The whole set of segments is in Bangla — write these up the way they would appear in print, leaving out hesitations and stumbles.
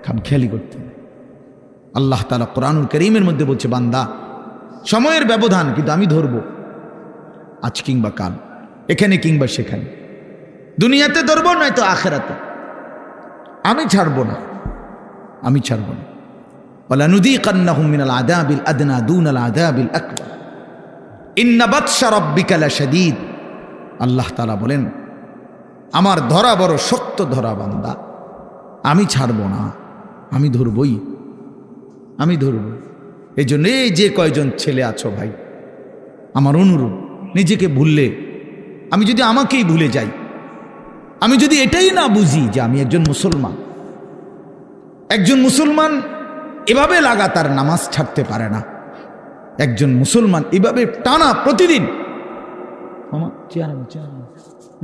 খামখেয়ালি করতে হবে। আল্লাহ তাআলা কোরআনুল কারীমের মধ্যে বলছে, বান্দা সময়ের ব্যবধান, কিন্তু আমি ধরবো আজ কিংবা কাল, এখানে কিংবা সেখানে, দুনিয়াতে ধরবো নয়তো আখিরাতে, আমি ছাড়বো না, আমি ছাড়বো না। ওয়ালানুযীকান্নাহুম মিনাল আযাবিল আদনা দুনাল আযাবিল আকবার ইন্না বাতশা রাব্বিকা লাশাদীদ। আল্লাহ তাআলা বলেন, আমার ধরা বড় শক্ত ধরা বান্দা, আমি ছাড়বো না, আমি ধরবই, আমি ধরব। এই জন্য এই যে কয়জন ছেলে আছো ভাই, আমার অনুরোধ, নিজেকে ভুললে, আমি যদি আমাকেই ভুলে যাই, আমি যদি এটাই না বুঝি যে আমি একজন মুসলমান, একজন মুসলমান এভাবে লাগাতার নামাজ ছাড়তে পারে না, একজন মুসলমান এভাবে টানা প্রতিদিন,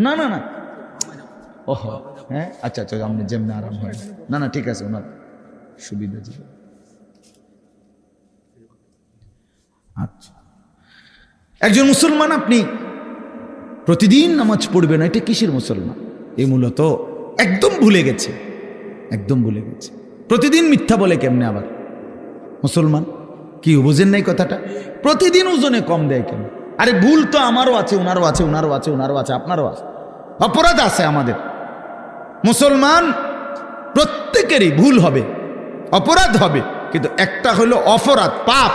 না না না, ওহ হ্যাঁ আচ্ছা আচ্ছা, আপনি যেমনি আরাম হয়, না না ঠিক আছে, ওনার সুবিধা ছিল। আচ্ছা, একজন মুসলমান আপনি প্রতিদিন নামাজ পড়বে না, এটা কিসের মুসলমান? এই মূলত একদম ভুলে গেছে, একদম ভুলে গেছে। প্রতিদিন মিথ্যা বলে কেমনে আবার মুসলমান? কি বুঝেন নাই কথাটা? প্রতিদিন ওজনে কম দেয় কেন? আরে ভুল তো আমারও আছে, ওনারও আছে, ওনারও আছে, ওনারও আছে, আপনারও আছে, অপরাধ আছে আমাদের। মুসলমান প্রত্যেকেরই ভুল হবে, অপরাধ হবে, কিন্তু একটা হলো অপরাধ পাপ,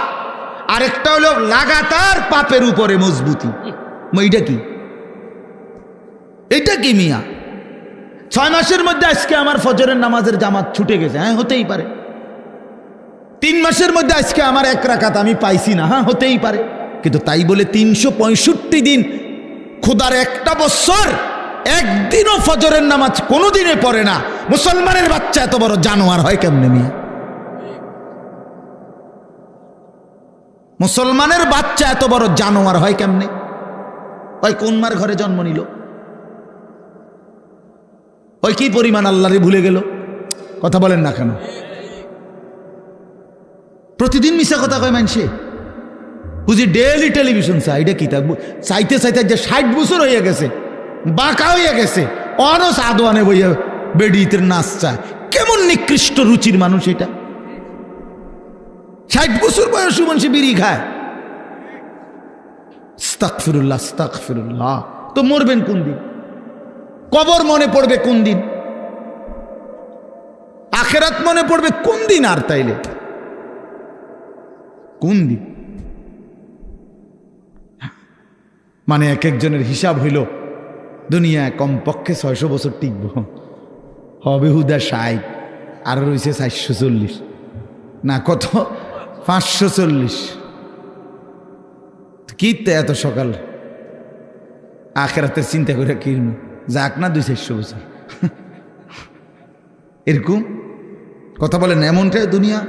আরেকটা হলো লাগাতার পাপের উপরে মজবুতি। এইটা কি? এটা কি মিয়া? 6 মাসের মধ্যে আজকে আমার ফজরের নামাজের জামাত ছুটে গেছে, হ্যাঁ হতেই পারে। 3 মাসের মধ্যে আজকে আমার 1 রাকাত আমি পাইছি না, হ্যাঁ হতেই পারে। কিন্তু তাই বলে 365 দিন, খোদার একটা বছর একদিনও ফজরের নামাজ কোনোদিনে পড়ে না মুসলমানের বাচ্চা এত বড় জানোয়ার হয় কেমনে মিয়া? মুসলমানের বাচ্চা এত বড় জানোয়ার হয় কেমনে? ওই কোন মার ঘরে জন্ম নিল? ওই কি পরিমাণ আল্লাহরে ভুলে গেল? কথা বলেন না কেন? প্রতিদিন মিশা কথা কয় মানুষে, বুঝি ডেইলি টেলিভিশন চাই, এটা কি থাকবো চাইতে চাইতে যে 60 বছর হয়ে গেছে, বাঁকা হয়ে গেছে, অনস আদোয়ানে বইয়া বেডিতে নাচ চায়। কেমন নিকৃষ্ট রুচির মানুষ এটা! 60 বছর বয়সী মানুষ বিড়ি খায়। আস্তাগফিরুল্লাহ, আস্তাগফিরুল্লাহ। তো মরবেন কোন দিন? কবর মনে পড়বে কোন দিন? আখিরাত মনে পড়বে কোন দিন? আর তাইলে কোন দিন? মানে এক একজনের হিসাব হইল দুনিয়ায় কমপক্ষে 600 বছর টিকব, হবে হুদা 60, আর রয়েছে 440, না কত 540। কি এত সকাল আখিরাতের চিন্তা করে কি যাক না 200-400 বছর এরকম কথা বলেন। এমনটাই দুনিয়া,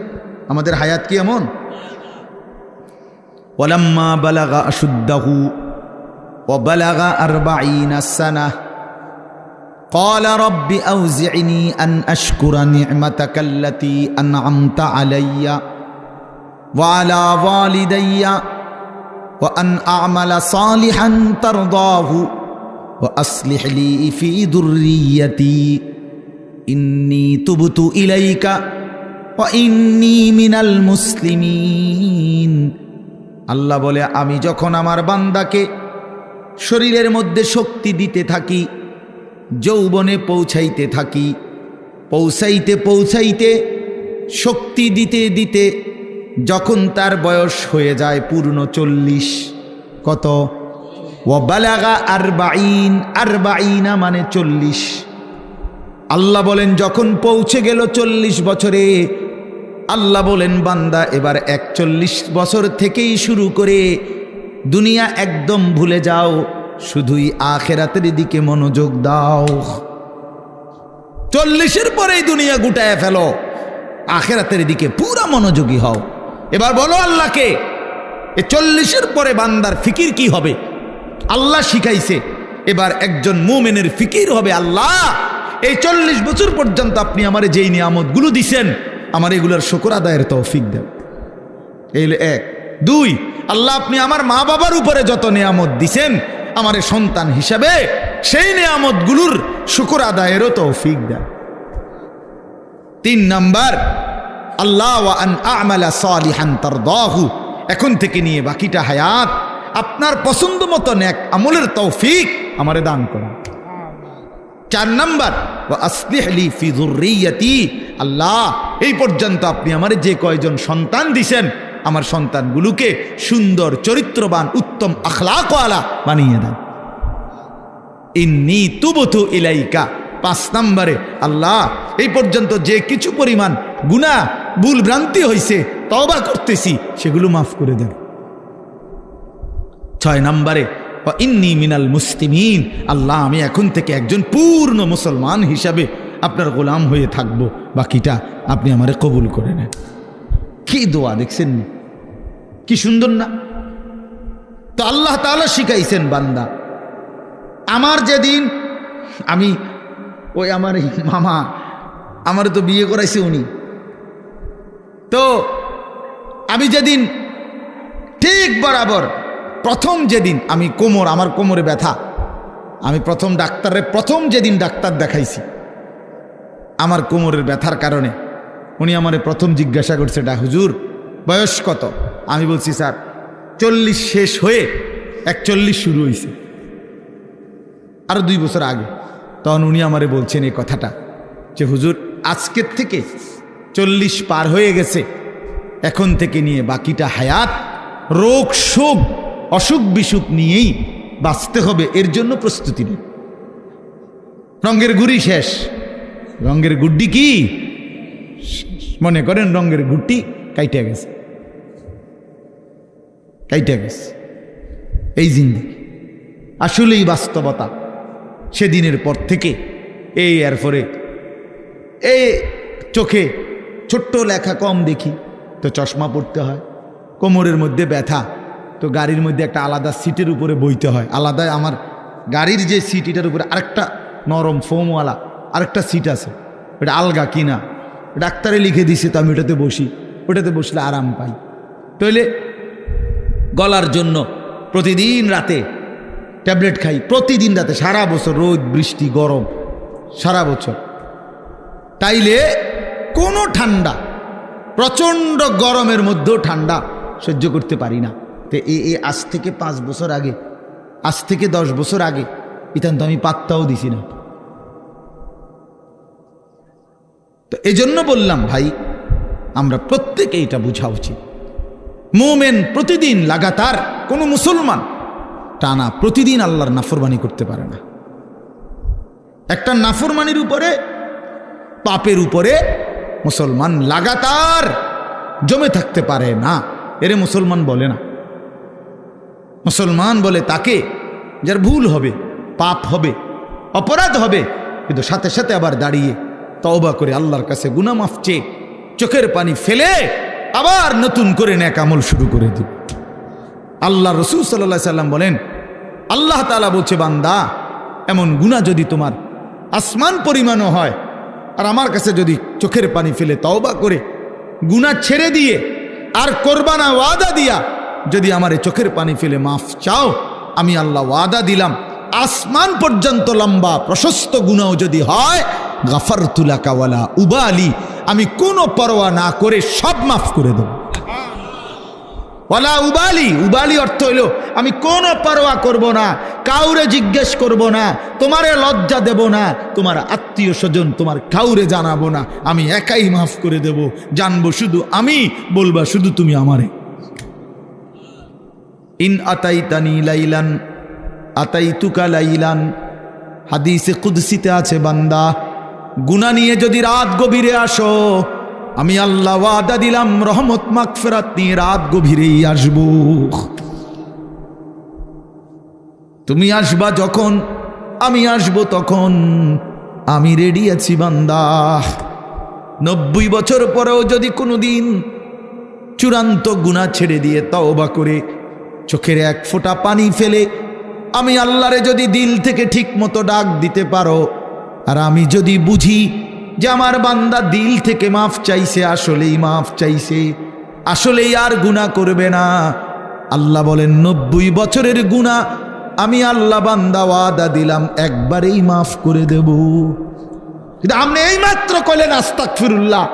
আমাদের হায়াত কি এমন? ওয়ালাম্মা বালাগা আশুদ্দাহু ওয়া বালাগা 40 সানাহ ক্বালা রাব্বি আউজি'নি আন আশকুরা নি'মাতাকাল্লাতী আন'আমতা আলাইয়া ওয়া আলা ওয়ালিদাইয়া ওয়া আন আ'মালা সালিহান তারদাহু ওয়া আসলিহ লি ফি যুররিয়্যাতি ইন্নী তুবতু ইলাইকা ওয়া ইন্নী মিনাল মুসলিমিন। আল্লাহ বলে, আমি যখন আমার বান্দাকে শরীরের মধ্যে শক্তি দিতে থাকি, যৌবনে পৌঁছাইতে থাকি, পৌঁছাইতে পৌঁছাইতে শক্তি দিতে দিতে যখন তার বয়স হয়ে যায় পূর্ণ 40, কত? ওয়া বালাগা 40, 40 মানে 40। আল্লাহ বলেন যখন পৌঁছে গেল 40 বছরে, আল্লাহ বলেন বান্দা এবার 41 বছর থেকেই শুরু করে দুনিয়া একদম ভুলে যাও, শুধুই আখিরাতের দিকে মনোযোগ দাও। 40-এর পরেই দুনিয়া গুটায় ফেলো, আখিরাতের দিকে পুরা মনোযোগী হও। এবার বলো আল্লাহকে, এই 40-এর পরে বান্দার ফিকির কি হবে? আল্লাহ শিখাইছে, এবার একজন মুমিনের ফিকির হবে, আল্লাহ এই 40 বছর পর্যন্ত আপনি আমার যেই নিয়ামতগুলো দিছেন, আমার এগুলোর শুকর আদায়ের তৌফিক দেন। এই 1। 2, আল্লাহ আপনি আমার মা বাবার উপরে যত নিয়ামত দিছেন আমার সন্তান হিসাবে, সেই নিয়ামতগুলোর শুকর আদায়েরও তৌফিক দেন। 3 নাম্বার, আল্লাহ ওয়া আন আ'মালা সালিহান তারদাহু, এখন থেকে নিয়ে বাকিটা হায়াত আপনার পছন্দ মতো নেক আমলের তৌফিক আমারে দান করা। 4 নাম্বার, ওয়া আসলিহ লি ফি যুররিয়াতি, আল্লাহ এই পর্যন্ত আপনি আমারে যে কয়জন সন্তান দিছেন, আমার সন্তানগুলোকে সুন্দর চরিত্রবান উত্তম আখলাকওয়ালা বানিয়ে দেন। ইন্নী তুবতু ইলাইকা। 5 নম্বরে, আল্লাহ এই পর্যন্ত যে কিছু পরিমাণ গুনাহ ভুল ভ্রান্তি হয়েছে তওবা করতেছি, সেগুলো মাফ করে দেন। 6 নম্বরে, ইন্নী মিনাল মুসলিমিন, আল্লাহ আমি এখন থেকে একজন পূর্ণ মুসলমান হিসাবে আপনার গোলাম হয়ে থাকবো, বাকিটা আপনি আমারে কবুল করে নেন। কি দোয়া দেখছেন, কি সুন্দর না? তো আল্লাহ তাআলা শিখাইছেন বান্দা, আমার যেদিন আমি ওই আমার মামা আমার তো বিয়ে করাইছে উনি, তো আমি যেদিন ঠিক বরাবর প্রথম যেদিন আমি আমার কোমরে ব্যথা, আমি প্রথম যেদিন ডাক্তার দেখাইছি আমার কোমরের ব্যথার কারণে, উনি আমারে প্রথম জিজ্ঞাসা করছে, হুজুর বয়স কত? আমি বলছি স্যার 40 শেষ হয়ে 41 শুরু হয়েছে, আরো 2 বছর আগে। তখন উনি আমারে বলছেন এই কথাটা যে হুজুর আজকের থেকে 40 পার হয়ে গেছে, এখন থেকে নিয়ে বাকিটা হায়াত রোগ শোক অসুখ বিসুখ নিয়েই বাঁচতে হবে, এর জন্য প্রস্তুতি নেই। রঙের গুড়ি শেষ, রঙের গুড্ডি কি মনে করেন, রঙের গুড্ডি কাইটে গেছে, এই জিন্দেগি আসলেই বাস্তবতা। সেদিনের পর থেকে এরপরে এই চোখে ছোট্ট লেখা কম দেখি, তো চশমা পড়তে হয়। কোমরের মধ্যে ব্যথা, তো গাড়ির মধ্যে একটা আলাদা সিটের উপরে বইতে হয়, আলাদা। আমার গাড়ির যে সিট, এটার উপরে আরেকটা নরম ফোমওয়ালা আরেকটা সিট আছে, ওটা আলগা কিনা, ডাক্তারে লিখে দিছে, তো আমি ওটাতে বসি, ওটাতে বসলে আরাম পাই। তাইলে গলার জন্য প্রতিদিন রাতে ট্যাবলেট খাই, প্রতিদিন রাতে, সারা বছর রোদ বৃষ্টি গরম সারা বছর। তাইলে কোনো ঠান্ডা, প্রচণ্ড গরমের মধ্যেও ঠান্ডা সহ্য করতে পারি না। তো আজ থেকে 5 বছর আগে, আজ থেকে 10 বছর আগে ইতান তো আমি পাত্তাও দিছি না। তো এজন্য বললাম ভাই, আমরা প্রত্যেকে এটা বোঝা উচিত। মুমিন প্রতিদিন লাগাতার, কোনো মুসলমান টানা প্রতিদিন আল্লাহর নাফরমানি করতে পারে না। একটা নাফরমানির উপরে, পাপের উপরে মুসলমান লাগাতার জমে থাকতে পারে না, এরে মুসলমান বলে না। মুসলমান বলে তাকে যার ভুল হবে, পাপ হবে, অপরাধ হবে, কিন্তু সাথে সাথে আবার দাঁড়িয়ে তওবা করে আল্লাহর কাছে গুনাহ মাফ চেয়ে চোখের পানি ফেলে আবার নতুন করে নেক আমল শুরু করে দিবে। আল্লাহ রাসূল সাল্লাল্লাহু আলাইহি সাল্লাম বলেন, আল্লাহ তাআলা বলছে, বান্দা এমন গুনাহ যদি তোমার আসমান পরিমাণও হয়, আর আমার কাছে যদি চোখের পানি ফেলে তওবা করে গুনাহ ছেড়ে দিয়ে আর করবা না ওয়াদা দিয়া যদি আমার চোখের পানি ফেলে মাফ চাও, আমি আল্লাহ ওয়াদা দিলাম আসমান পর্যন্ত লম্বা প্রশস্ত গুনাহ যদি হয়, গাফারতু লাকা ওয়ালা উবালি, আমি কোনো পরোয়া না করে সব মাফ করে দেব। ওয়ালা উবালি, উবালি অর্থ হইল আমি কোনো পরোয়া করব না, কাউরে জিজ্ঞেস করব না, তোমারে লজ্জা দেব না, তোমার আত্মীয় স্বজন তোমার কাউরে জানাবো না, আমি একাই মাফ করে দেব, জানবো শুধু আমি, বলবা শুধু তুমি আমারে। ইন আতাইতানি লাইলান আতাইতুকা লাইলান, হাদিসে কুদসিতে আছে, বান্দা গুনাহ নিয়ে যদি রাত গভীরে আসো, আমি আল্লাহ ওয়াদা দিলাম রহমত মাগফিরাত নিয়ে রাত গভীরেই আসবো। তুমি আসবা যখন, আমি আসবো তখন, আমি রেডি আছি বান্দা। 90 বছর পরেও যদি কোনোদিন চূড়ান্ত গুনাহ ছেড়ে দিয়ে তওবা করে চোখের এক ফোঁটা পানি ফেলে আমি আল্লাহরে যদি দিল থেকে ঠিক মতো ডাক দিতে পারো, আর আমি যদি বুঝি যে আমার বান্দা দিল থেকে মাফ চাইছে, আসলেই মাফ চাইছে, আসলেই আর গুনাহ করবে না, আল্লাহ বলেন 90 বছরের গুনাহ আমি আল্লাহ বান্দা ওয়াদা দিলাম একবারেই মাফ করে দেব। কিন্তু আপনি এইমাত্র কইলেন আস্তাগফিরুল্লাহ,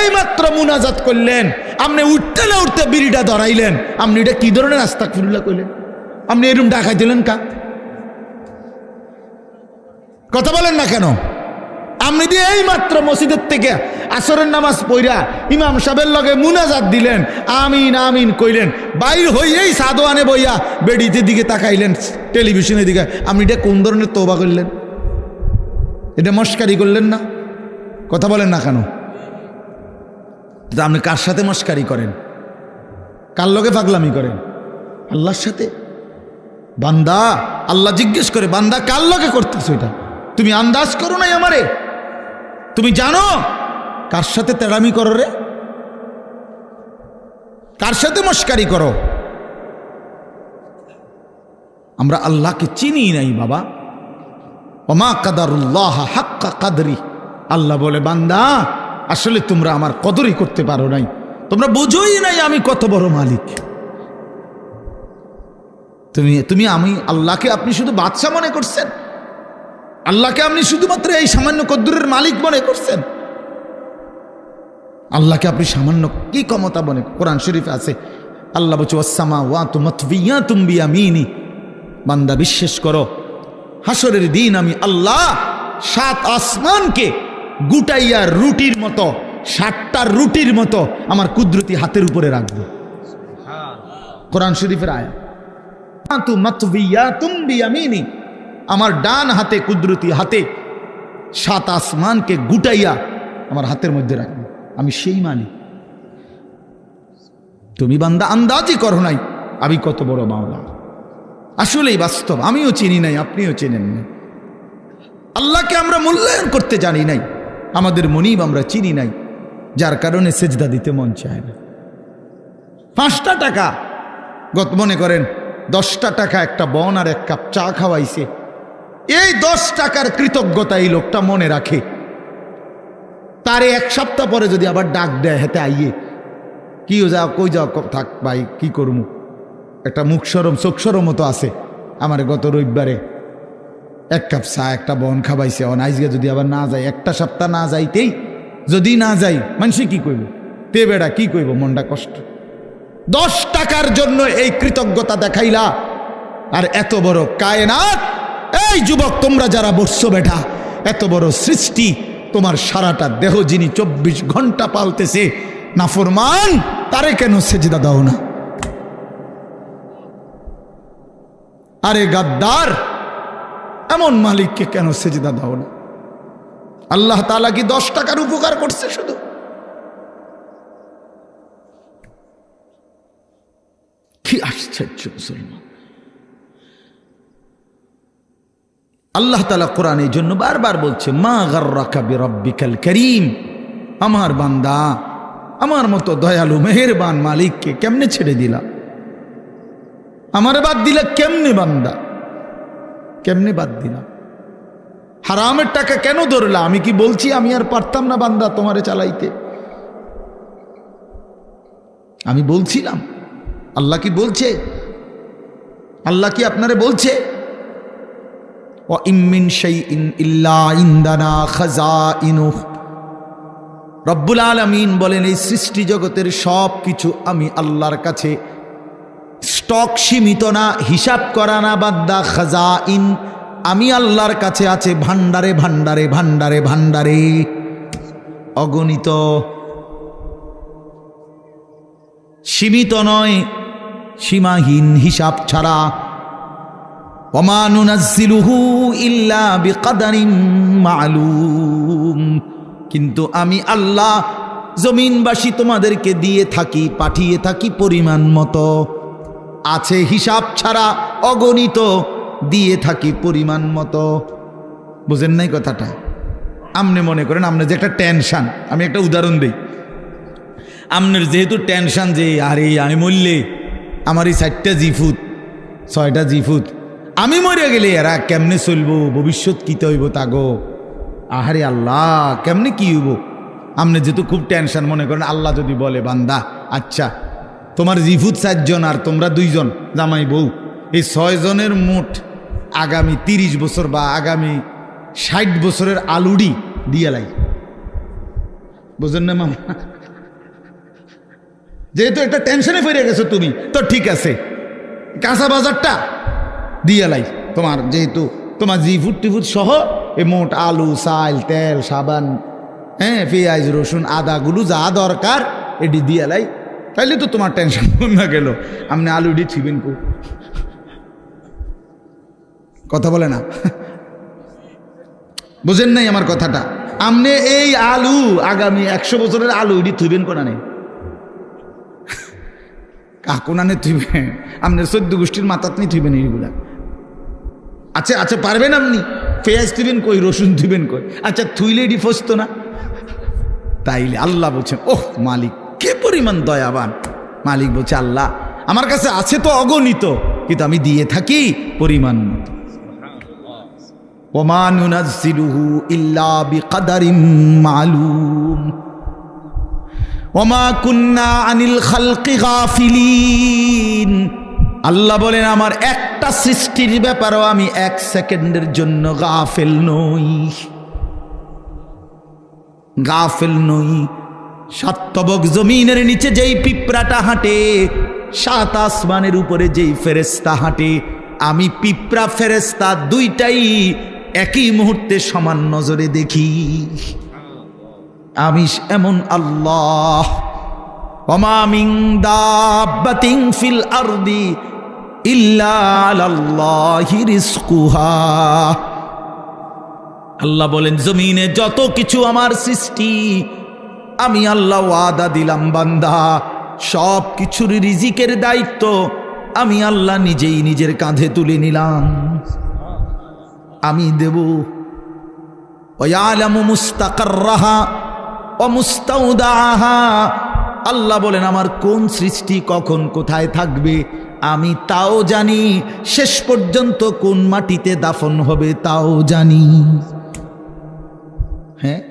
এইমাত্র মুনাজাত করলেন, আপনি উঠতে না উঠতে বিড়িটা ধরাইলেন, আপনি এটা কি ধরনের আস্তাগফিরুল্লাহ কইলেন? আপনি এরকম ডাকাই দিলেন কা? কথা বলেন না কেন? আপনি দিয়ে এই মাত্র মসজিদের থেকে আসরের নামাজ পড়া ইমাম সাহেবের লগে মুনাজাত দিলেন, আমিন আমিন কইলেন, বাইর হইয়েই সাদোয়ানে বইয়া বেডিতে দিকে তাকাইলেন, টেলিভিশনের দিকে। আপনি এটা কোন ধরনের তওবা করলেন? এটা মস্কারি করলেন না? কথা বলেন না কেন? আপনি কার সাথে মস্কারি করেন? কার লগে পাগলামি করেন? আল্লাহর সাথে। বান্দা, আল্লাহ জিজ্ঞেস করে, বান্দা কার লগে করতেছো এটা? তুমি আন্দাজ করো নাই আমারে? তুমি জানো কার সাথে তেড়ামি করো রে? কার সাথে মস্কারি করো? আমরা আল্লাহকে চিনি নাই বাবা। ওমা কাদারুল্লাহ হাক্কা কাদরি। আল্লাহ বলে, বান্দা আসলে তোমরা আমার কদরই করতে পারো নাই, তোমরা বুঝোই নাই আমি কত বড় মালিক। তুমি আমি আল্লাহকে আপনি শুধু বাদশা মনে করছেন, আল্লাহকে আপনি শুধুমাত্র এই সামান্য কদ্দুরের মালিক মনে করছেন। আল্লাহকে আপনি সামান্য কি ক্ষমতা মনে? কোরআন শরীফে আছে, আল্লাহ বলছে ওয়াসসামাওয়াতু মাতবিয়াতুম বিয়ামিনি। বান্দা বিশ্বাস করো, হাসরের দিন আমি আল্লাহ 7 আসমানকে গুটাইয়া রুটির মতো, 7টা রুটির মতো আমার কুদরতি হাতের উপরে রাখবো। কোরআন শরীফের আয়াত, মাতবিয়াতুম বিয়ামিনি, আমার ডান হাতে কুদরতি হাতে 7 আসমানকে গুটাইয়া আমার হাতের মধ্যে রাখবো। আমি সেই মালিক। তুমি বান্দা আন্দাজই করো নাই আমি কত বড় মাওলা। আসলেই বাস্তব, আমিও চিনি নাই, আপনিও চেনেন না। আল্লাহকে আমরা মূল্যায়ন করতে জানি নাই, আমাদের মনিব আমরা চিনি নাই, যার কারণে সেজদা দিতে মন চায় না। 5টা টাকা, মনে করেন 10টা টাকা একটা বন আর 1 কাপ চা খাওয়াইছে, এই 10 টাকার কৃতজ্ঞতা এই লোকটা মনে রাখে। তারে 1 সপ্তাহ পরে যদি আবার ডাক দেয়, হেতে আইয়ে কি যাও কই যাও, থাক ভাই কি করবো, একটা মুখ সরম চোখ সরম মতো আছে। আমার গত রবিবারে 1 কাপ চা একটা বন খাওয়াইছে, আইজকে যদি আবার না যায়, একটা সপ্তাহ না যাইতেই যদি না যাই, মানুষ কি কইব? তে বেড়া কি কইব? মনটা কষ্ট। 10 টাকার জন্য এই কৃতজ্ঞতা দেখাইলা, আর এত বড় কায়নাত, এই যুবক তোমরা যারা বসছো বেটা, এত বড় সৃষ্টি, তোমার সারাটা দেহ যিনি 24 ঘন্টা পালতেছে, নাফরমান তারে কেন সেজদা দাও না? আরে গাদ্দার, এমন মালিককে কেন সেজদা দাও না? আল্লাহ তাআলা কি 10 টাকার উপকার করছে শুধু? কি আশ্চর্য মুসলমান! আল্লাহ তাআলা কোরআন এই জন্য বারবার বলছে, মা গাররাকা বিরাব্বিকাল কারীম। আমার বান্দা, আমার মতো দয়ালু মেহেরবান মালিককে কেমনে ছেড়ে দিলা? আমারে বাদ দিলা কেমনে বান্দা? কেমনে বাদ দিলা? হারামের টাকা কেন ধরলা? আমি কি বলছি আমি আর পারতাম না বান্দা তোমারে চালাইতে? আমি বলছিলাম? আল্লাহ কি বলছে? আল্লাহ কি আপনারে বলছে ওয়া ইম মিন শাইইন ইল্লা ইনদানা খাযাইনুহু? রব্বুল আলামিন বলেন, এই সৃষ্টি জগতের সব কিছু আমি আল্লাহর কাছে, স্টক সীমিত না, হিসাব করা না বান্দা, খাযাইন আমি আল্লাহর কাছে আছে ভান্ডারে ভান্ডারে ভান্ডারে ভান্ডারে, অগণিত, সীমিত নয়, সীমাহীন, হিসাব ছাড়া। ওমা নুনাজ্জিলুহু ইল্লা বিকদারিন মা'লুম। কিন্তু আমি আল্লাহ জমিনবাসী তোমাদেরকে দিয়ে থাকি, পাঠিয়ে থাকি পরিমাণ মতো, আছে হিসাব ছাড়া, অগণিত, দিয়ে থাকি পরিমাণ মতো। বুঝেন নাই কথাটা? আপনি মনে করেন আপনার যে একটা টেনশন, আমি একটা উদাহরণ দিই, আপনার যেহেতু টেনশন যে আরে আমি মরলে আমার এই 4টা জিফুত 6টা জিফুত, আমি মরে গেলে এরা কেমনে চলবো, ভবিষ্যৎ কিতে হইব তাগো, আহারে আল্লাহ কেমনে কি হইব। আপনি যেহেতু খুব টেনশন, মনে করেন আল্লাহ যদি বলে, বান্দা আচ্ছা তোমার জিফুত 4 জন আর তোমরা 2 জন জামাই বউ, এই 6 জনের মোট আগামী 30 বছর বা আগামী 60 বছরের আলুডি দিয়ালাই, বুঝলেন না মামা? যেহেতু একটা টেনশনে পড়ে গেছো তুমি, তো ঠিক আছে, কাঁচা বাজারটা দিয়ালাই তোমার, যেহেতু তোমার জিফুট টিফুট সহ এই মোট আলু, চাল, তেল, সাবান, হ্যাঁ, পেঁয়াজ, রসুন, আদাগুলো যা দরকার এটি দিয়ালাই, তাইলে তো তোমার টেনশন না গেল। আপনি আলুটি ছিবেন কো, কথা বলে না, বুঝেন নাই আমার কথাটা? আপনি এই আলু আগামী 100 বছরের আলু এটি থুইবেন কোনা নেই, কাকুনানে থুইবেন, আপনার 14 গোষ্ঠীর মাথাত নিয়ে থুইবেন এইগুলা। আচ্ছা আচ্ছা, পারবেন আপনি? পেঁয়াজ থুইবেন কই, রসুন থুইবেন কই? আচ্ছা থুইলে এটি ফসতো না? তাইলে আল্লাহ বলছেন, ওহ মালিক কে পরিমাণ দয়াবান। মালিক বলছে, আল্লাহ আমার কাছে আছে তো অগণিত, কিন্তু আমি দিয়ে থাকি পরিমাণ মতো। ওমা নুনাজ্জিলুহু ইল্লা বিকদারিম মালুম ওমা কুন্না আনিল খালকি গাফিলিন। আল্লাহ বলেন, আমার একটা সৃষ্টির ব্যাপারও আমি 1 সেকেন্ডের জন্য গাফেল নই, গাফেল নই। 7 তবক জমিনের নিচে যেই পিঁপড়াটা হাঁটে, 7 আসমানের উপরে যেই ফেরেশতা হাঁটে, আমি পিঁপড়া ফেরেশতা দুইটাই একই মুহূর্তে সমান নজরে দেখি। আমি এমন আল্লাহ। ওমা মিন দাব্বাতিন ফিল আরদি ইল্লা আলাল্লাহি রিজকুহা। আল্লাহ বলেন, জমিনে যত কিছু আমার সৃষ্টি, আমি আল্লাহ ওয়াদা দিলাম বান্দা, সব কিছুর রিজিকের দায়িত্ব আমি আল্লাহ নিজেই নিজের কাঁধে তুলে নিলাম, আমি দেব। ওয়ালামু মুস্তাকাররাহা ওয়া মুস্তাউদাহা। আল্লাহ বলেন, আমার কোন সৃষ্টি কখন কোথায় থাকবে আমি তাও জানি, শেষ পর্যন্ত কোন মাটিতে দাফন হবে তাও জানি। হ্যাঁ,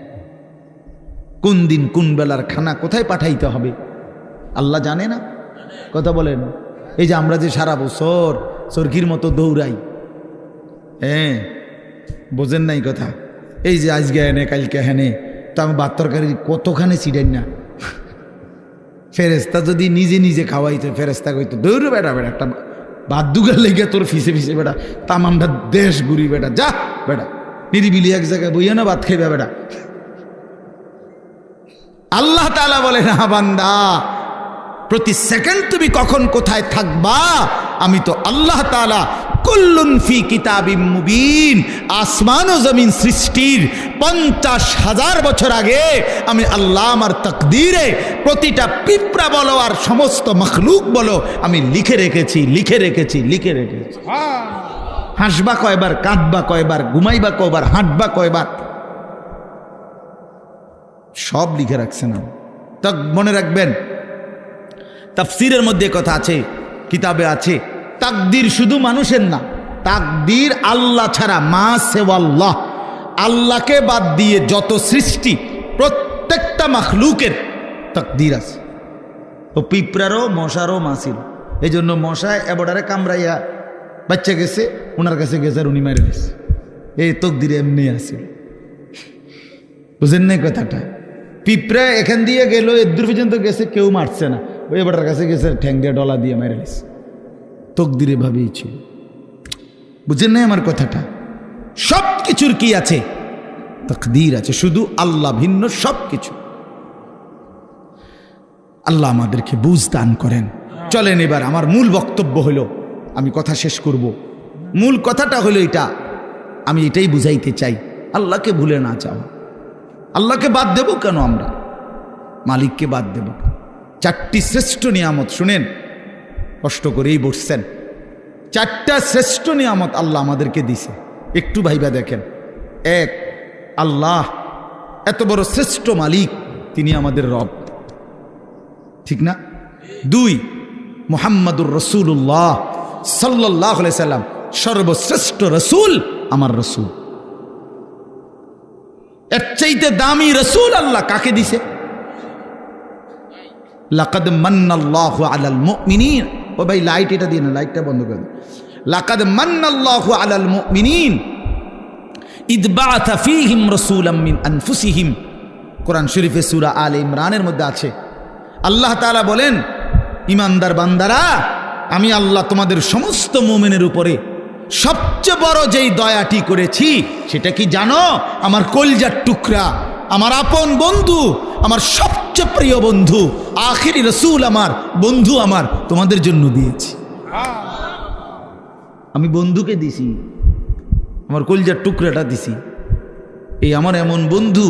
কোন দিন কোন বেলার খানা কোথায় পাঠাইতে হবে আল্লাহ জানে না? কথা বলেন। এই যে আমরা যে সারা বছর সরকির মতো দৌড়াই, হ্যাঁ, বোঝেন নাই কথা? এই যে আজকে হেনে কালকে হেনে, তো আমি ভাত তরকারি কতখানি ছিড়েন না। ফেরেস্তা যদি নিজে নিজে খাওয়াইতো, ফেরেস্তা কইতো, দৌড় বেটা বেটা, একটা ভাত দুগার লেগে তোর ফিসে ফিসে বেটা, তামামটা দেশ ঘুরি বেটা, যা বেটা নিরিবিলি এক জায়গায় বইয়া না ভাত খাইবা বেটা। আল্লাহ তাআলা বলে, না বান্দা, প্রতি সেকেন্ড তুমি কখন কোথায় থাকবা আমি তো আল্লাহ তাআলা কুল্লুন ফি কিতাবিম মুবিন, আসমান ও জমিন সৃষ্টির 50,000 বছর আগে আমি আল্লাহ আমার তাকদীরে প্রতিটা পিঁপড়া বলো আর সমস্ত মখলুক বলো আমি লিখে রেখেছি, লিখে রেখেছি, লিখে রেখেছি। হাসবা কয়বার, কাঁদবা কয়বার, ঘুমাইবা কয়বার, হাঁটবা কয়বার, সব লিখে রাখছে না। তা মনে রাখবেন, তাফসীরের মধ্যে কথা আছে, কিতাবে আছে, তাকদীর শুধু মানুষের না, তাকদীর আল্লাহ ছাড়া, মা সেওয়াল্লাহ, আল্লাহকে বাদ দিয়ে যত সৃষ্টি প্রত্যেকটা মাখলুকের তাকদীর আছে। ও পিঁপড়ারও, মশারও, মাছির। এই জন্য মশায় এবডারে কামড়াইয়া বাচ্চা গেছে, ওনার কাছে গেছে আর উনি মেরে গেছে, এই তাকদীরে এমনি আছে। বুঝেন না কথাটা? পিঁপড়া এখান দিয়ে গেল, এদূর পর্যন্ত গেছে, কেউ মারছে না, ওই এবডার কাছে গেছে, ঠ্যাং দিয়ে ডলা দিয়ে মেরে গেছে। তাকদীরে ভাবেই ছিল। বুঝেন না আমার কথাটা? সব কিছুর কি আছে? তাকদীর আছে, শুধু আল্লাহ ভিন্ন সব কিছু। আল্লাহ আমাদেরকে বুঝ দান করেন। চলেন এবার আমার মূল বক্তব্য হলো, আমি কথা শেষ করব। মূল কথাটা হলো এটা, আমি এটাই বুঝাইতে চাই, আল্লাহকে ভুলে না যাও। আল্লাহকে বাদ দেব কেন আমরা? মালিককে বাদ দেব। 4টি শ্রেষ্ঠ নিয়ামত, শুনেন, কষ্ট করেই বসছেন, 4টা শ্রেষ্ঠ নিয়ামত আল্লাহ আমাদেরকে দিছে, একটু ভাইবা দেখেন। 1, আল্লাহ এত বড় শ্রেষ্ঠ মালিক, তিনি আমাদের রব, ঠিক না? 2, মুহাম্মাদুর রাসূলুল্লাহ সাল্লাল্লাহু আলাইহি সাল্লাম, সর্বশ্রেষ্ঠ রসুল আমার রসুল। এর চাইতে দামি রসুল আল্লাহ কাকে দিছে? লাকাদ মান্নাল্লাহু আলাল মুমিনিন। ও ভাই লাইট এটা দিয়ে না, লাইটটা বন্ধ করে। লাকাদ মান্নাল্লাহু আলাল মুমিনিন ইদ বাআথা ফীহিম রাসূলাম মিন আনফুসিহিম, কোরআন শরীফে সূরা আলে ইমরানের মধ্যে আছে। আল্লাহ তাআলা বলেন, ইমানদার বান্দারা, আমি আল্লাহ তোমাদের সমস্ত মুমিনের উপরে সবচেয়ে বড় যেই দয়াটি করেছি সেটা কি জানো? আমার কলিজার টুকরা, আমার আপন বন্ধু, আমার সবচেয়ে প্রিয় বন্ধু, আখিরি রাসূল, আমার বন্ধু, আমার তোমাদের জন্য দিয়েছি। আমি বন্ধুকে দিছি, আমার কলিজার টুকরাটা দিছি। এই আমার এমন বন্ধু,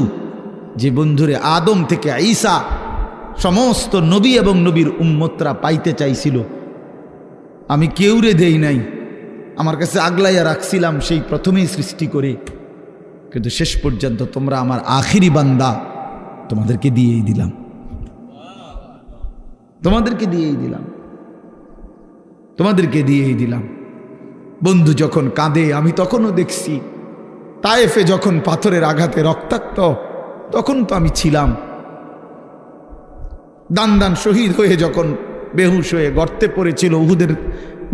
যে বন্ধুরে আদম থেকে ঈসা সমস্ত নবী এবং নবীর উম্মতরা পাইতে চাইছিল, আমি কেউরে দেই নাই, আমার কাছে আগলাইয়া রাখছিলাম সেই প্রথমেই সৃষ্টি করে, কিন্তু শেষ পর্যন্ত তোমরা আমার আখিরি বান্দা, তোমাদেরকে দিয়েই দিলাম, তোমাদেরকে দিয়েই দিলাম, তোমাদেরকে দিয়েই দিলাম। বন্ধু যখন কাঁদে আমি তখনও দেখছি, তায়েফে যখন পাথরের আঘাতে রক্তাক্ত তখন তো আমি ছিলাম, দান দান শহীদ হয়ে যখন বেহুশ হয়ে গর্তে পড়েছিল উহুদের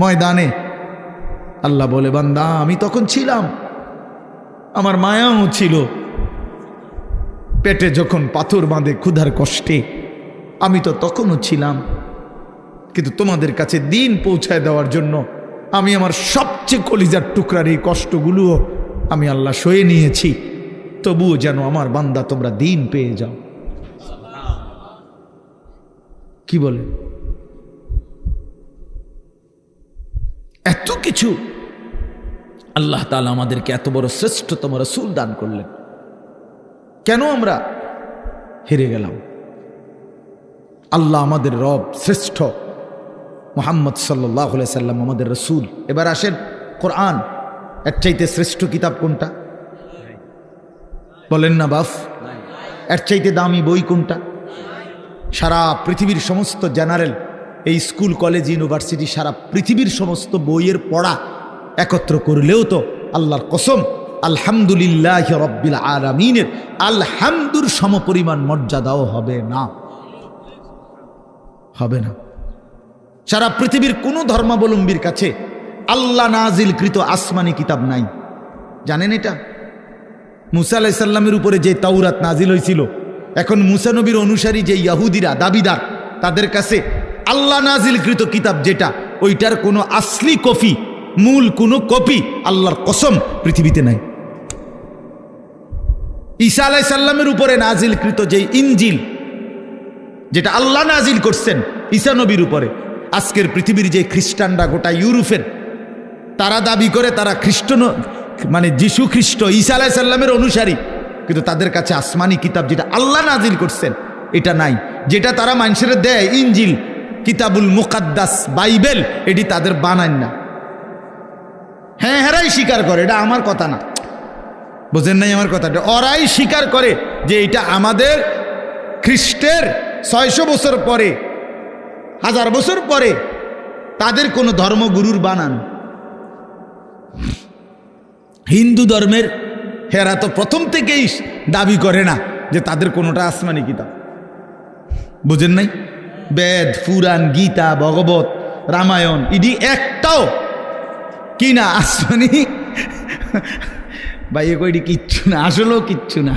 ময়দানে, আল্লাহ বলে, বান্দা আমি তখন ছিলাম, আমার মায়াও ছিল। পেটে যখন পাথর বাঁধে ক্ষুধার কষ্টে আমি তো তখনও ছিলাম, কিন্তু তোমাদের কাছে দিন পৌঁছায় দেওয়ার জন্য আমি আমার সবচেয়ে কলিজার টুকরার এই কষ্টগুলোও আমি আল্লাহ সয়ে নিয়েছি, তবুও যেন আমার বান্দা তোমরা দিন পেয়ে যাও। কি বলে? এত কিছু আল্লাহ তাআলা আমাদেরকে এত বড় শ্রেষ্ঠতম রাসূল দান করলেন, কেন আমরা হেরে গেলাম? আল্লাহ আমাদের রব, শ্রেষ্ঠ মুহাম্মদ সাল্লাল্লাহু আলাইহি সাল্লাম আমাদের রাসূল। এবার আসেন, কোরআন এর চাইতে শ্রেষ্ঠ কিতাব কোনটা? বলেন না বাফ। এর চাইতে দামি বই কোনটা? সারা পৃথিবীর সমস্ত জেনারেল, এই স্কুল কলেজ ইউনিভার্সিটি, সারা পৃথিবীর সমস্ত বইয়ের পড়া একত্র করলেও তো আল্লাহর কসম আলহামদুলিল্লাহ রব্বিল আলামিনের আলহামদুর সমপরিমাণ মর্যাদাও হবে না, হবে না। সারা পৃথিবীর কোনো ধর্মাবলম্বীর কাছে আল্লাহ নাজিলকৃত আসমানি কিতাব নাই, জানেন এটা? মুসা আলাইহিস সালামের উপরে যে তাওরাত নাজিল হয়েছিল, এখন মুসা নবীর অনুসারী যে ইহুদিরা দাবিদার, তাদের কাছে আল্লাহ নাজিলকৃত কিতাব যেটা, ওইটার কোনো আসলি কপি, মূল কোনো কপি আল্লাহর কসম পৃথিবীতে নাই। ঈসা আলাইহিস সালামের উপরে নাজিলকৃত যে ইনজিল, যেটা আল্লাহ নাজিল করছেন ঈসা নবীর উপরে, আজকের পৃথিবীর যে খ্রিস্টানরা, গোটা ইউরোপের, তারা দাবি করে তারা খ্রিস্ট, মানে যিশু খ্রিস্ট ঈসা আলাইহিস সালামের অনুসারী, কিন্তু তাদের কাছে আসমানি কিতাব যেটা আল্লাহ নাজিল করছেন এটা নাই। যেটা তারা মানুষের দেয় ইনজিল, কিতাবুল মুকাদ্দাস, বাইবেল, এটি তাদের বানান না। হ্যাঁ, হেরাই স্বীকার করে, এটা আমার কথা না, বোঝেন নাই আমার কথাটা। ওরাই স্বীকার করে যে এটা আমাদের খ্রিস্টের 600 বছর পরে, 1000 বছর পরে তাদের কোনো ধর্মগুরুর বানান। হিন্দু ধর্মের হেরা তো প্রথম থেকেই দাবি করে না যে তাদের কোনোটা আসমানি কিতাব, বুঝেন নাই? বেদ, পুরাণ, গীতা, ভগবত, রামায়ণ, ইডি একটাও কি না আসমানি। ভাই কইটি কিচ্ছু না, আসলেও কিচ্ছু না,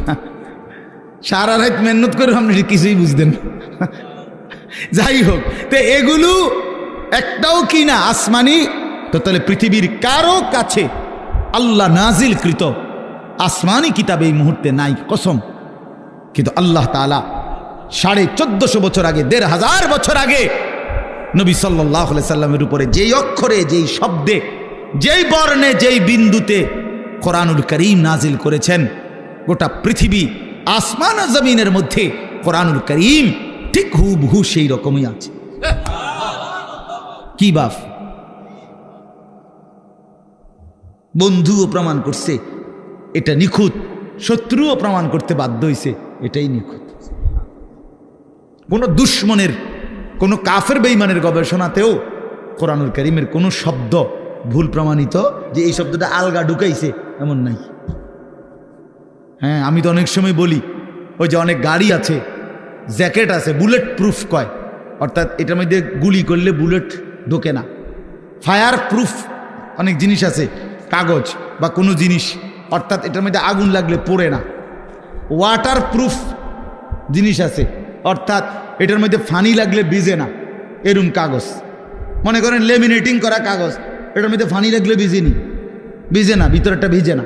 সারা রাত মেহনত করে আপনি কিছুই বুঝতেন না। যাই হোক, তো এগুলো একটাও কি না আসমানি। তো তাহলে পৃথিবীর কারো কাছে আল্লাহ নাজিলকৃত আসমানি কিতাব এই মুহূর্তে নাই, কসম। কিন্তু আল্লাহ তাআলা 1450 বছর আগে, 1500 বছর আগে নবী সাল্লাল্লাহু আলাইহি সাল্লামের উপরে যেই অক্ষরে, যেই শব্দে, যেই বর্ণে, যেই বিন্দুতে কোরআনুল কারীম নাজিল করেছেন, গোটা পৃথিবী আসমান ও জমিনের মধ্যে কোরআনুল কারীম ঠিক হুবহু সেই রকমই আছে। কি বাপ, বন্ধুও প্রমাণ করছে এটা নিখুঁত, শত্রুও প্রমাণ করতে বাধ্য হয়েছে এটাই নিখুঁত। কোনো দুশ্মনের, কোনো কাফের বেঈমানের গবেষণাতেও কোরআনুল কারীমের কোনো শব্দ ভুল প্রমাণিত যে এই শব্দটা আলগা ঢুকাইছে এমন নাই। হ্যাঁ, আমি তো অনেক সময় বলি, ওই যে অনেক গাড়ি আছে, জ্যাকেট আছে, বুলেট প্রুফ কয়, অর্থাৎ এটার মধ্যে গুলি করলে বুলেট ঢোকে না। ফায়ার প্রুফ অনেক জিনিস আছে, কাগজ বা কোনো জিনিস অর্থাৎ এটার মধ্যে আগুন লাগলে পড়ে না। ওয়াটার প্রুফ জিনিস আছে, অর্থাৎ এটার মধ্যে ফানি লাগলে ভিজে না, এরম কাগজ। মনে করেন লেমিনেটিং করা কাগজ, এটার মধ্যে ফানি লাগলে ভিজে না, ভিতরটা ভিজে না।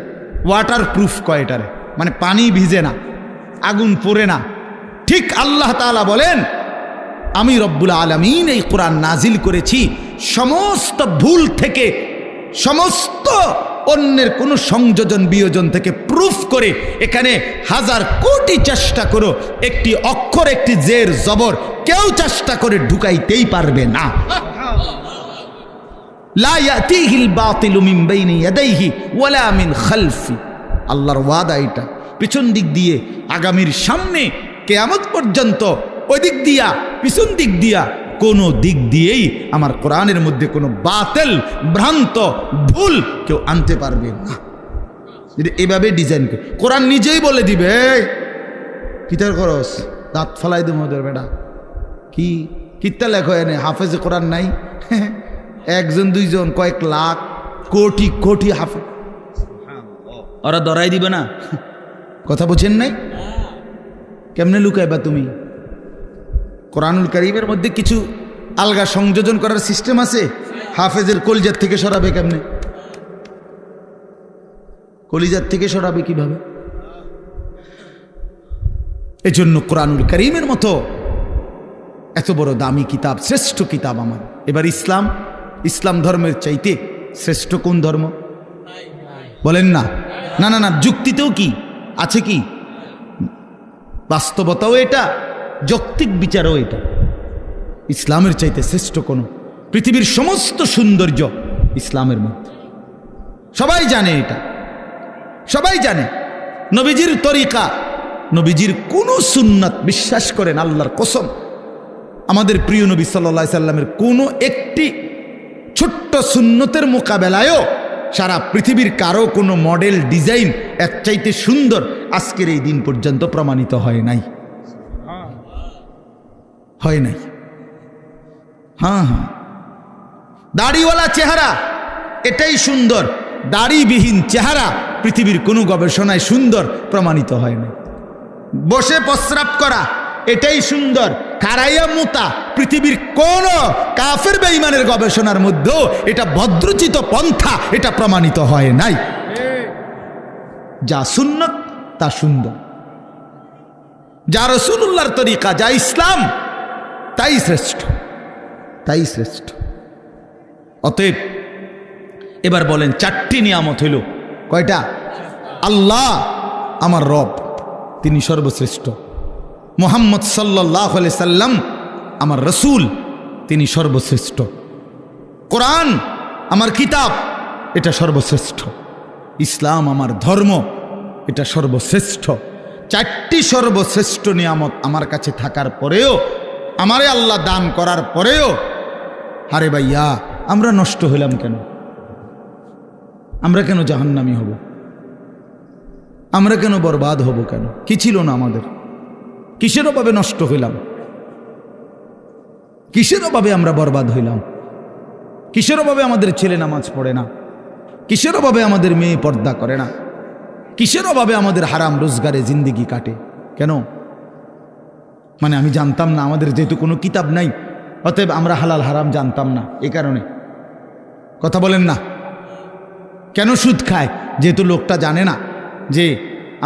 ওয়াটার প্রুফ কয় এটারে, মানে পানি ভিজে না, আগুন পড়ে না। ঠিক আল্লাহ তাআলা বলেন, আমি রব্বুল আলামিন এই কোরআন নাজিল করেছি সমস্ত ভুল থেকে, সমস্ত অন্যের কোনো সংযোজন বিয়োজন থেকে প্রুফ করে। এখানে হাজার কোটি চেষ্টা করো, একটি অক্ষর, একটি জের জবর কেউ চেষ্টা করে ঢুকাইতেই পারবে না। লা ইয়াতিহিল বাতিলু মিন বাইনি ইয়াদাইহি ওয়ালা মিন খালফি। আল্লাহর ওয়াদা এটা, পিছন দিক দিয়ে, আগামীর সামনে কিয়ামত পর্যন্ত, ওই দিক দিয়া, পিছন দিক দিয়া, কোনো দিক দিয়েই আমার কোরআনের মধ্যে কোনো বাতিল, ভ্রান্ত, ভুল কেউ আনতে পারবে না। যদি এভাবে ডিজাইন করে, কোরআন নিজেই বলে দিবে, কিতার খরচ দাঁত ফলাই দেব ওদের বেটা, কি কিতা লেখো এনে হাফেজে কোরআন নাই, একজন দুইজন, কয়েক লাখ, কোটি কোটি হাফেজ, ওরা ধরাই দিবে না। কথা বুঝেন নাই? কেমনে লুকাইবা তুমি? কোরআনুল কারীমের মধ্যে কিছু আলগা সংযোজন করার সিস্টেম আছে। হাফেজের কলিজার থেকে সরাবে কেমনে? কলিজার থেকে সরাবে কিভাবে? এজন্য কোরআনুল কারীমের মতো এত বড় দামি কিতাব, শ্রেষ্ঠ কিতাব আমার। এবার ইসলাম ধর্মের চাইতে শ্রেষ্ঠ কোন ধর্ম বলেন না? না না না, যুক্তিতেও কি আছে, কি বাস্তবতাও এটা, যৌক্তিক বিচারও এটা। ইসলামের চাইতে শ্রেষ্ঠ কোন? পৃথিবীর সমস্ত সৌন্দর্য ইসলামের মধ্যে, সবাই জানে এটা, সবাই জানে। নবীজির তরিকা, নবীজির কোন সুন্নাত, বিশ্বাস করেন আল্লাহর কসম, আমাদের প্রিয় নবী সাল্লাল্লাহু আলাইহি সাল্লামের কোনো একটি ছোট্ট সুন্নতের মোকাবেলায়ও সারা পৃথিবীর কারো কোনো মডেল, ডিজাইন এর চাইতে সুন্দর আজকের এই দিন পর্যন্ত প্রমাণিত হয় নাই, হয় নাই। হ্যাঁ হ্যাঁ, দাড়িওয়ালা চেহারা এটাই সুন্দর, দাড়িবিহীন চেহারা পৃথিবীর কোনো গবেষণায় সুন্দর প্রমাণিত হয় না। বসে প্রস্রাব করা এটাই সুন্দর, খাড়াইয়া মুতা পৃথিবীর কোন কাফের বেঈমানের গবেষণার মধ্যেও এটা ভদ্রচিত পন্থা, এটা প্রমাণিত হয় নাই। যা সুন্নত তা সুন্দর, যা রাসূলুল্লাহর তরিকা, যা ইসলাম, তাই শ্রেষ্ঠ, তাই শ্রেষ্ঠ। অতএব এবার বলেন, চারটি নিয়ামত হইল, কয়টা? আল্লাহ আমার রব, তিনি সর্বশ্রেষ্ঠ। মুহাম্মদ সাল্লাল্লাহু আলাইহি সাল্লাম আমার রসুল, তিনি সর্বশ্রেষ্ঠ। কোরআন আমার কিতাব, এটা সর্বশ্রেষ্ঠ। ইসলাম আমার ধর্ম, এটা সর্বশ্রেষ্ঠ। চারটি সর্বশ্রেষ্ঠ নিয়ামত আমার কাছে থাকার পরেও, আমারে আল্লাহ দান করার পরেও, আরে ভাইয়া আমরা নষ্ট হইলাম কেন? আমরা কেন জাহান্নামী হব? আমরা কেন বরবাদ হব কেন? কি ছিল না আমাদের? কিসের অভাবে নষ্ট হইলাম? কিসের অভাবে আমরা বরবাদ হইলাম? কিসের অভাবে আমাদের ছেলে নামাজ পড়ে না? কিসের অভাবে আমাদের মেয়ে পর্দা করে না? কিসের অভাবে আমাদের হারাম রোজগারে জিন্দেগি কাটে? কেন? মানে আমি জানতাম না, আমাদের যেহেতু কোনো কিতাব নাই, অতএব আমরা হালাল হারাম জানতাম না, এই কারণে। কথা বলেন না? কেন সুদ খায়? যেহেতু লোকটা জানে না যে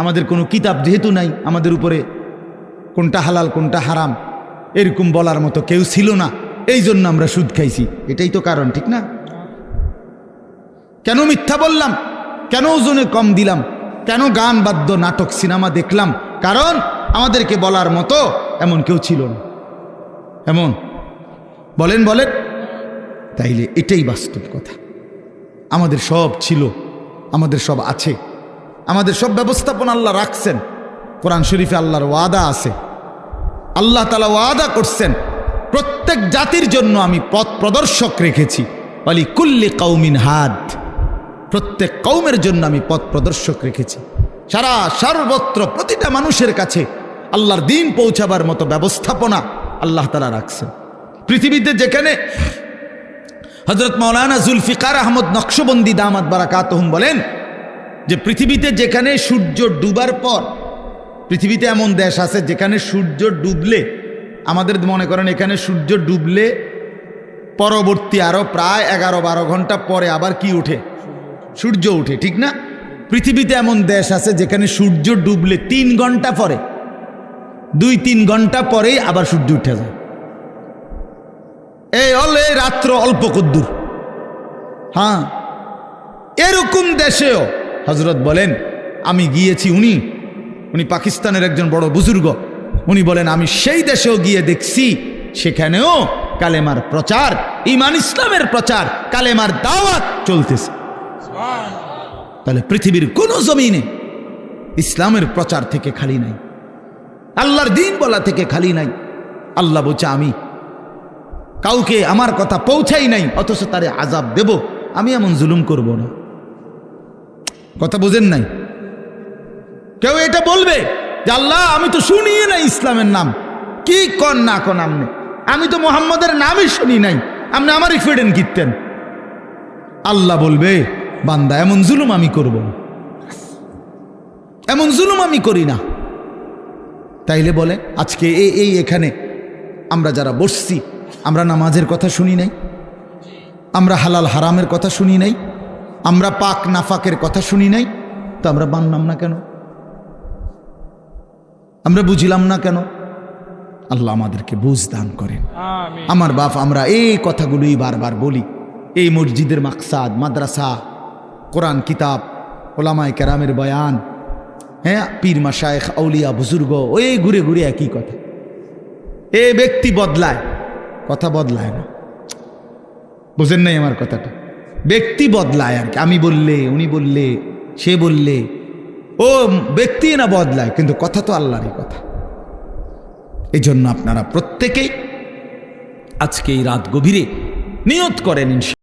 আমাদের কোনো কিতাব যেহেতু নাই, আমাদের উপরে কোনটা হালাল কোনটা হারাম এরকম বলার মতো কেউ ছিল না, এই জন্য আমরা সুদ খাইছি। এটাই তো কারণ, ঠিক না? কেন মিথ্যা বললাম? কেন ওজনে কম দিলাম? কেন গান বাদ্য নাটক সিনেমা দেখলাম? কারণ আমাদেরকে বলার মতো এমন কেউ ছিল না। এমন বলেন বলেন, তাইলে এটাই বাস্তব কথা। আমাদের সব ছিল, আমাদের সব আছে, আমাদের সব ব্যবস্থাপনা আল্লাহ রাখছেন। কোরআন শরীফে আল্লাহর ওয়াদা আছে, আল্লাহ তাআলা ওয়াদা করছেন, প্রত্যেক জাতির জন্য আমি পথ প্রদর্শক রেখেছি। ওয়ালি কুল্লি কওমিন হাদ, প্রত্যেক কওমের জন্য আমি পথ প্রদর্শক রেখেছি। সর্বত্র প্রতিটা মানুষের কাছে আল্লাহর দ্বীন পৌঁছাবার মতো ব্যবস্থাপনা আল্লাহ তাআলা রাখছেন। পৃথিবীতে যেখানে হযরত মাওলানা জুলফিকার আহমদ নকশবন্দি দামাত বারাকাতুহুম বলেন, যে পৃথিবীতে যেখানে সূর্য ডুবার পর, পৃথিবীতে এমন দেশ আছে যেখানে সূর্য ডুবলে, আমাদের মনে করেন এখানে সূর্য ডুবলে পরবর্তী আরো প্রায় 11-12 ঘন্টা পরে আবার কি উঠে? সূর্য উঠে, ঠিক না? পৃথিবীতে এমন দেশ আছে যেখানে সূর্য ডুবলে 3 ঘন্টা পরে, 2-3 ঘন্টা পরেই আবার সূর্য উঠে যায়। এই রাত্র অল্প কদ্দুর। হ্যাঁ, এরকম দেশেও হযরত বলেন আমি গিয়েছি, উনি পাকিস্তানের একজন বড় বুজুর্গ, উনি বলেন আমি সেই দেশেও গিয়ে দেখছি সেখানেও কালেমার প্রচার, ঈমান ইসলামের প্রচার, কালেমার দাওয়াত চলতেছে। তাহলে পৃথিবীর কোন জমিনে ইসলামের প্রচার থেকে খালি নাই, আল্লাহর দ্বীন বলা থেকে খালি নাই। আল্লাহ বলছে আমি কাউকে আমার কথা পৌঁছাই নাই অথচ তারে আযাব দেব, আমি এমন জুলুম করব না। কথা বুঝেন নাই? কেউ এটা বলবে যে আল্লাহ আমি তো শুনিয়ে নাই ইসলামের নাম, কি কন না কন আমনে, আমি তো মোহাম্মদের নামই শুনি নাই, আপনি আমারই ফেডেন কিনতেন। আল্লাহ বলবে বান্দা এমন জুলুম আমি করব না, এমন জুলুম আমি করি না। তাইলে বলে আজকে এই এখানে আমরা যারা বসছি, আমরা নামাজের কথা শুনি নাই, আমরা হালাল হারামের কথা শুনি নাই, আমরা পাক নাফাকের কথা শুনি নাই, তো আমরা মানলাম না কেন? আমরা বুঝলাম না কেন? আল্লাহ আমাদেরকে বুঝ দান করেন। আমার বাপ, আমরা এই কথাগুলোই বারবার বলি। এই মসজিদের মাকসাদ, মাদ্রাসা, কোরআন কিতাব, ওলামায়ে কেরামের বয়ান, হ্যাঁ, পীর মাশায়েখ আউলিয়া বুজুর্গ, ওই ঘুরে ঘুরে একই কথা। এ ব্যক্তি বদলায়, কথা বদলায় না। বুঝেন নাই আমার কথাটা? ব্যক্তি বদলায় আর কি, আমি বললে, উনি বললে, সে বললে, ও ব্যক্তি না বদলায়, কিন্তু কথা তো আল্লাহরই কথা। এই জন্য আপনারা প্রত্যেকেই আজকে এই রাত গভীরে নিয়ত করেন ইনশাআল্লাহ